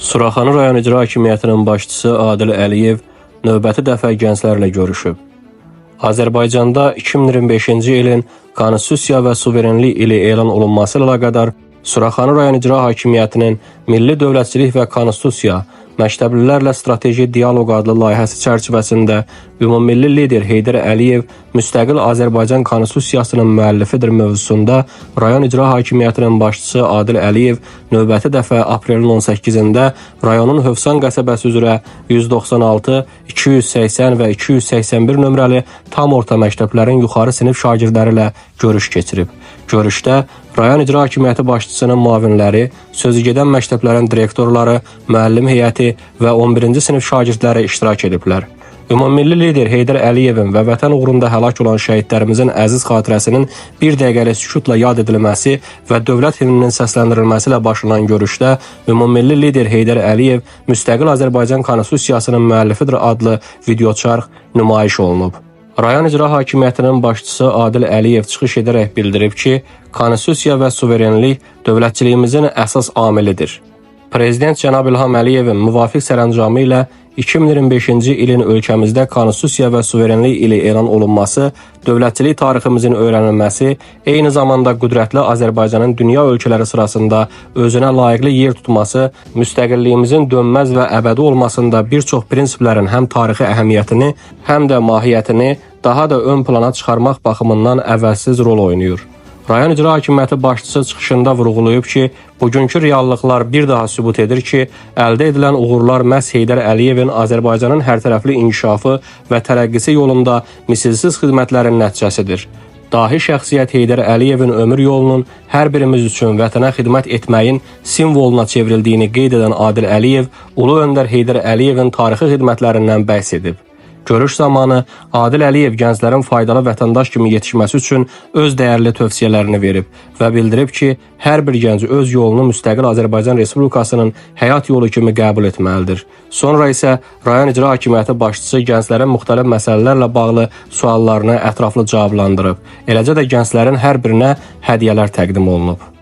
Suraxanı rayon icra hakimiyyətinin başçısı Adil Əliyev növbəti dəfə gənclərlə görüşüb. Azərbaycanda 2025-ci ilin Konstitusiya və Suverenlik ili elan olunması ilə əlaqədar Suraxanı rayon icra hakimiyyətinin Milli Dövlətçilik və Konstitusiya Məktəblilərlə Strateji Dialoq adlı layihəsi çərçivəsində ümummilli lider Heydər Əliyev müstəqil Azərbaycan Konstitusiyasının müəllifidir mövzusunda rayon icra hakimiyyətinin başçısı Adil Əliyev növbəti dəfə aprelin 18-də rayonun Hövsan qəsəbəsi üzrə 196, 280 və 281 nömrəli tam orta məktəblərin yuxarı sinif şagirdləri ilə görüş keçirib. Görüşdə rayon icra hakimiyyəti başçısının müavinləri, sözügedən məktəblərin direktorları, müəllim heyəti və 11-ci sinif şagirdləri iştirak ediblər. Ümummilli lider Heydər Əliyevin və vətən uğrunda həlak olan şəhidlərimizin əziz xatirəsinin bir dəqiqəlik sükutla yad edilməsi və dövlət himninin səsləndirilməsi ilə başlanan görüşdə ümummilli lider Heydər Əliyev müstəqil Azərbaycan Konstitusiyasının müəllifidir adlı videoçarx nümayiş olunub. Rayon icra hakimiyyətinin başçısı Adil Əliyev çıxış edərək bildirib ki, Konstitusiya və suverenlik dövlətçiliyimizin əsas amilidir. Prezident cənab İlham Əliyevin müvafiq sərəncamı ilə 2025-ci ilin ölkəmizdə Konstitusiya və Suverenlik ili elan olunması, dövlətçilik tariximizin öyrənilməsi, eyni zamanda qüdrətli Azərbaycanın dünya ölkələri sırasında özünə layiqli yer tutması, müstəqilliyimizin dönməz və əbədi olmasında bir çox prinsiplərin həm tarixi əhəmiyyətini, həm də mahiyyətini daha da ön plana çıxarmaq baxımından əvəzsiz rol oynayır. Rayon icra hakimiyyəti başçısı çıxışında vurğulayıb ki, bugünkü reallıqlar bir daha sübut edir ki, əldə edilən uğurlar məhz Heydər Əliyevin Azərbaycanın hərtərəfli inkişafı və tərəqqisi yolunda misilsiz xidmətlərin nəticəsidir. Dahi şəxsiyyət Heydər Əliyevin ömür yolunun hər birimiz üçün vətənə xidmət etməyin simvoluna çevrildiyini qeyd edən Adil Əliyev, Ulu Öndər Heydər Əliyevin tarixi xidmətlərindən bəhs edib. Görüş zamanı Adil Əliyev gənclərin faydalı vətəndaş kimi yetişməsi üçün öz dəyərli tövsiyələrini verib və bildirib ki, hər bir gənc öz yolunu müstəqil Azərbaycan Respublikasının həyat yolu kimi qəbul etməlidir. Sonra isə rayon icra hakimiyyəti başçısı gənclərin müxtəlif məsələlərlə bağlı suallarını ətraflı cavablandırıb. Eləcə də gənclərin hər birinə hədiyyələr təqdim olunub.